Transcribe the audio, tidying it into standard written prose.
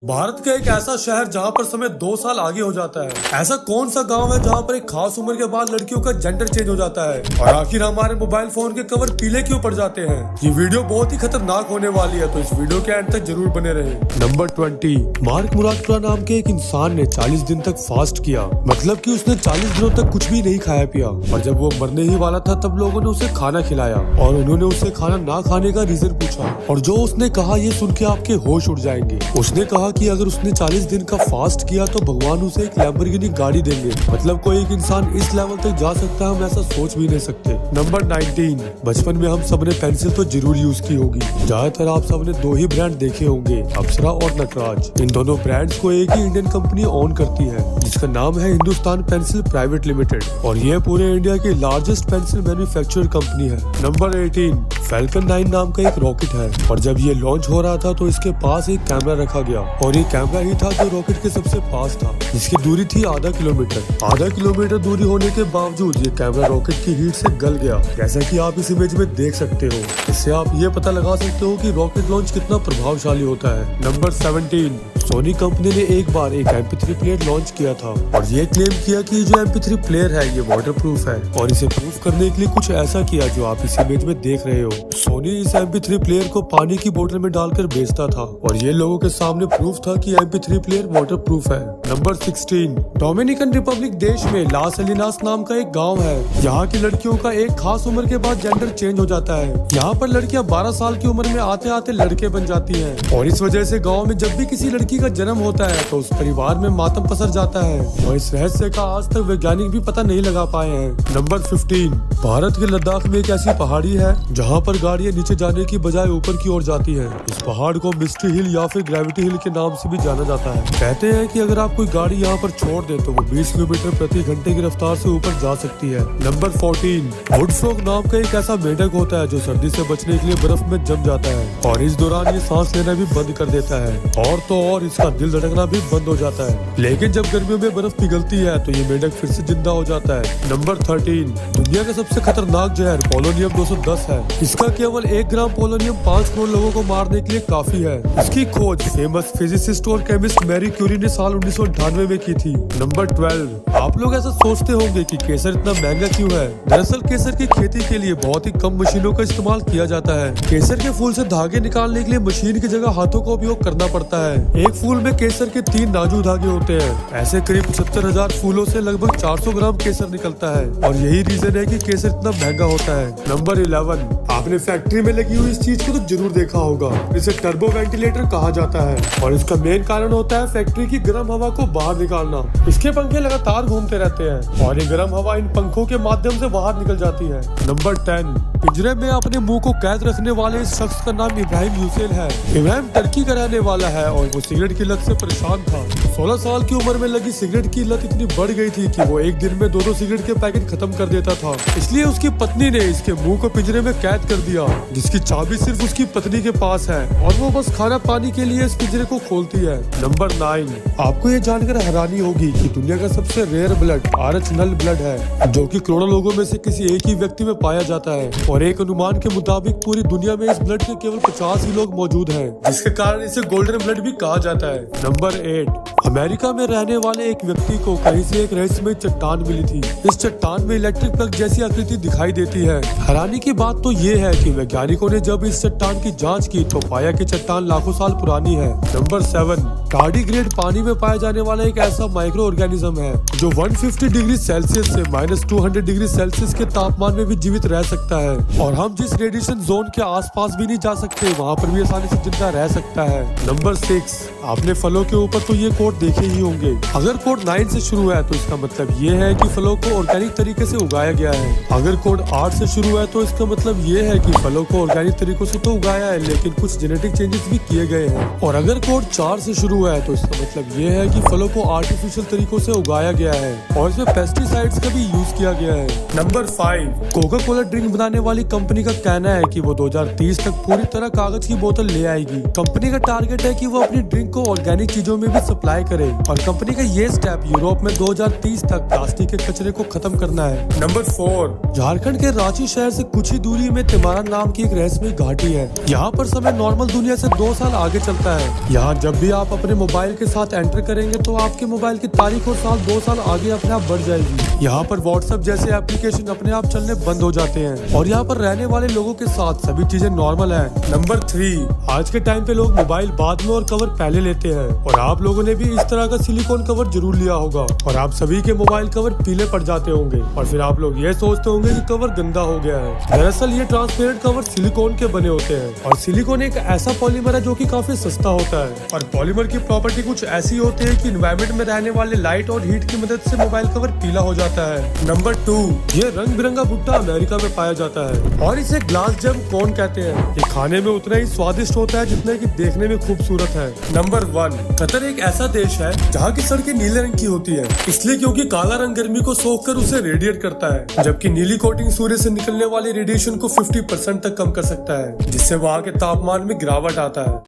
भारत का एक ऐसा शहर जहां पर समय 2 साल आगे हो जाता है। ऐसा कौन सा गांव है जहां पर एक खास उम्र के बाद लड़कियों का जेंडर चेंज हो जाता है? और आखिर हमारे मोबाइल फोन के कवर पीले क्यों पड़ जाते हैं? ये वीडियो बहुत ही खतरनाक होने वाली है, तो इस वीडियो के एंड तक जरूर बने रहे। नंबर 20। मार्क मुरादपुरा नाम के एक इंसान ने 40 दिन तक फास्ट किया। मतलब कि उसने 40 दिनों तक कुछ भी नहीं खाया पिया, और जब वो मरने ही वाला था तब लोगों ने उसे खाना खिलाया और उन्होंने उससे खाना ना खाने का रीजन पूछा, और जो उसने कहा ये सुन के आपके होश उड़ जाएंगे। उसने कहा कि अगर उसने 40 दिन का फास्ट किया तो भगवान उसे एक लैम्बोर्गिनी गाड़ी देंगे। मतलब कोई एक इंसान इस लेवल तक जा सकता है, हम ऐसा सोच भी नहीं सकते। नंबर 19। बचपन में हम सबने पेंसिल तो जरूर यूज की होगी। ज्यादातर आप सबने 2 ही ब्रांड देखे होंगे, अप्सरा और नटराज। इन दोनों ब्रांड्स को एक ही इंडियन कंपनी ओन करती है, जिसका नाम है हिंदुस्तान पेंसिल प्राइवेट लिमिटेड, और ये पूरे इंडिया की लार्जेस्ट पेंसिल मैन्युफैक्चरर कंपनी है। नंबर 18। फैल्कन 9 नाम का एक रॉकेट है, और जब ये लॉन्च हो रहा था तो इसके पास एक कैमरा रखा गया, और ये कैमरा ही था जो रॉकेट के सबसे पास था, जिसकी दूरी थी आधा किलोमीटर। आधा किलोमीटर दूरी होने के बावजूद ये कैमरा रॉकेट की हीट से गल गया, जैसा कि आप इस इमेज में देख सकते हो। इससे आप ये पता लगा सकते हो कि रॉकेट लॉन्च कितना प्रभावशाली होता है। नंबर 17। सोनी कंपनी ने एक बार एक MP3 प्लेयर लॉन्च किया था, और ये क्लेम किया कि जो MP3 प्लेयर है ये वाटर प्रूफ है, और इसे प्रूफ करने के लिए कुछ ऐसा किया जो आप इस इमेज में देख रहे हो। सोनी इस MP3 प्लेयर को पानी की बोतल में डालकर बेचता था, और ये लोगों के सामने प्रूफ था कि MP3 प्लेयर वाटर प्रूफ है। नंबर 16। डोमिनिकन रिपब्लिक देश में लास एलिनास नाम का एक गाँव है। यहाँ की लड़कियों का एक खास उम्र के बाद जेंडर चेंज हो जाता है। यहाँ पर लड़कियाँ 12 साल की उम्र में आते आते लड़के बन जाती है, और इस वजह से गाँव में जब भी किसी लड़की का जन्म होता है तो उस परिवार में मातम पसर जाता है, और इस रहस्य का आज तक वैज्ञानिक भी पता नहीं लगा पाए हैं। नंबर 15। भारत के लद्दाख में एक ऐसी पहाड़ी है जहाँ पर गाड़ियाँ नीचे जाने की बजाय ऊपर की ओर जाती है। इस पहाड़ को मिस्ट्री हिल या फिर ग्रेविटी हिल के नाम से भी जाना जाता है। कहते हैं कि अगर आप कोई गाड़ी यहाँ पर छोड़ दे तो वो 20 किलोमीटर प्रति घंटे की रफ्तार से ऊपर जा सकती है। नंबर 14। वुड फ्रॉग नाम का एक ऐसा मेंढक होता है जो सर्दी से बचने के लिए बर्फ में जम जाता है, और इस दौरान ये सांस लेना भी बंद कर देता है, और तो और इसका दिल धड़कना भी बंद हो जाता है। लेकिन जब गर्मियों में बर्फ पिघलती है तो ये मेंढक फिर से जिंदा हो जाता है। नंबर 13। दुनिया का सबसे खतरनाक जहर पोलोनियम 210 है। इसका केवल 1 ग्राम पोलोनियम 5 करोड़ लोगों को मारने के लिए काफी है। इसकी खोज फेमस फिजिसिस्ट और केमिस्ट मैरी क्यूरी ने साल 1998 में की थी। नंबर 12। आप लोग ऐसा सोचते होंगे कि केसर इतना महंगा क्यों है। दरअसल केसर की खेती के लिए बहुत ही कम मशीनों का इस्तेमाल किया जाता है। केसर के फूल से धागे निकालने के लिए मशीन की जगह हाथों का उपयोग करना पड़ता है। एक फूल में केसर के 3 नाजुक धागे होते हैं। ऐसे करीब 70,000 फूलों से लगभग 400 ग्राम केसर निकलता है, और यही रीजन है कि केसर इतना महंगा होता है। नंबर 11। आपने फैक्ट्री में लगी हुई इस चीज को तो जरूर देखा होगा। इसे टर्बो वेंटिलेटर कहा जाता है, और इसका मेन कारण होता है फैक्ट्री की गर्म हवा को बाहर निकालना। इसके पंखे लगातार घूमते रहते हैं, और ये गर्म हवा इन पंखों के माध्यम से बाहर निकल जाती है। नंबर 10। पिंजरे में अपने मुंह को कैद रखने वाले इस शख्स का नाम इब्राहिम यूसेल है। इब्राहिम टर्की का रहने वाला है, और वो सिगरेट की लत से परेशान था। 16 साल की उम्र में लगी सिगरेट की लत इतनी बढ़ गई थी कि वो एक दिन में 2-2 सिगरेट के पैकेट खत्म कर देता था। इसलिए उसकी पत्नी ने इसके मुंह को पिंजरे में कैद कर दिया, जिसकी चाबी सिर्फ उसकी पत्नी के पास है, और वो बस खाना पानी के लिए इस पिंजरे को खोलती है। नंबर 9। आपको ये जानकर हैरानी होगी कि दुनिया का सबसे रेयर ब्लड RH नल ब्लड है, जो कि करोड़ों लोगों में से किसी एक ही व्यक्ति में पाया जाता है, और एक अनुमान के मुताबिक पूरी दुनिया में इस ब्लड के केवल 50 ही लोग मौजूद हैं, जिसके कारण इसे गोल्डन ब्लड भी कहा जाता है। नंबर 8। अमेरिका में रहने वाले एक व्यक्ति को कहीं से एक रहस्यमय चट्टान मिली थी। इस चट्टान में इलेक्ट्रिक प्लग जैसी आकृति दिखाई देती है। हैरानी की बात तो ये है कि वैज्ञानिकों ने जब इस चट्टान की जांच की तो पाया कि चट्टान लाखों साल पुरानी है। नंबर 7। टार्डिग्रेड पानी में पाया जाने वाला एक ऐसा माइक्रो ऑर्गेनिज्म है जो 150 डिग्री सेल्सियस से -200 डिग्री सेल्सियस के तापमान में भी जीवित रह सकता है, और हम जिस रेडिएशन जोन के आसपास भी नहीं जा सकते वहाँ पर भी आसानी से जिंदा रह सकता है। नंबर 6। आपने फलों के ऊपर तो ये कोट देखे ही होंगे। अगर कोड 9 से शुरू है तो इसका मतलब ये है कि फलों को ऑर्गेनिक तरीके से उगाया गया है। अगर कोड 8 से शुरू है तो इसका मतलब ये है कि फलों को ऑर्गेनिक तरीकों से तो उगाया है, लेकिन कुछ जेनेटिक चेंजेस भी किए गए हैं। और अगर कोड 4 से शुरू है तो इसका मतलब ये है कि फलों को आर्टिफिशियल तरीकों से उगाया गया है, और इसमें पेस्टिसाइड्स का भी यूज किया गया है। नंबर 5। कोका कोला ड्रिंक बनाने वाली कंपनी का कहना है कि वो 2030 तक पूरी तरह कागज की बोतल ले आएगी। कंपनी का टारगेट है कि वो अपनी ड्रिंक को ऑर्गेनिक चीजों में भी सप्लाई करे, और कंपनी का ये स्टेप यूरोप में 2030 तक प्लास्टिक के कचरे को खत्म करना है। नंबर 4। झारखंड के रांची शहर से कुछ ही दूरी में तिमारा नाम की एक रहस्यमय घाटी है। यहाँ पर समय नॉर्मल दुनिया से 2 साल आगे चलता है। यहाँ जब भी आप अपने अपने मोबाइल के साथ एंटर करेंगे तो आपके मोबाइल की तारीख और साल 2 साल आगे अपने आप बढ़ जाएगी। यहाँ पर व्हाट्सएप जैसे एप्लीकेशन अपने आप चलने बंद हो जाते हैं और यहाँ पर रहने वाले लोगों के साथ सभी चीजें नॉर्मल है। नंबर 3, आज के टाइम पे लोग मोबाइल बाद में और कवर पहले लेते हैं और आप लोगों ने भी इस तरह का सिलिकॉन कवर जरूर लिया होगा और आप सभी के मोबाइल कवर पीले पड़ जाते होंगे और फिर आप लोग ये सोचते होंगे कि कवर गंदा हो गया है। दरअसल ये ट्रांसपेरेंट कवर सिलिकॉन के बने होते हैं और सिलिकॉन एक ऐसा पॉलीमर है जो कि काफी सस्ता होता है और पॉलीमर की प्रॉपर्टी कुछ ऐसी होती है कि एनवायरमेंट में रहने वाले लाइट और हीट की मदद से मोबाइल कवर पीला हो जाता है। नंबर 2, ये रंग बिरंगा भुट्टा अमेरिका में पाया जाता है और इसे ग्लास जैम कौन कहते हैं। ये खाने में उतना ही स्वादिष्ट होता है जितना कि देखने में खूबसूरत है। नंबर 1, कतर एक ऐसा देश है जहाँ की सड़कें नीले रंग की होती है, इसलिए क्योंकि काला रंग गर्मी को सोख कर उसे रेडिएट करता है, जबकि नीली कोटिंग सूर्य से निकलने वाले रेडिएशन को 50% तक कम कर सकता है, जिससे वहाँ के तापमान में गिरावट आता है।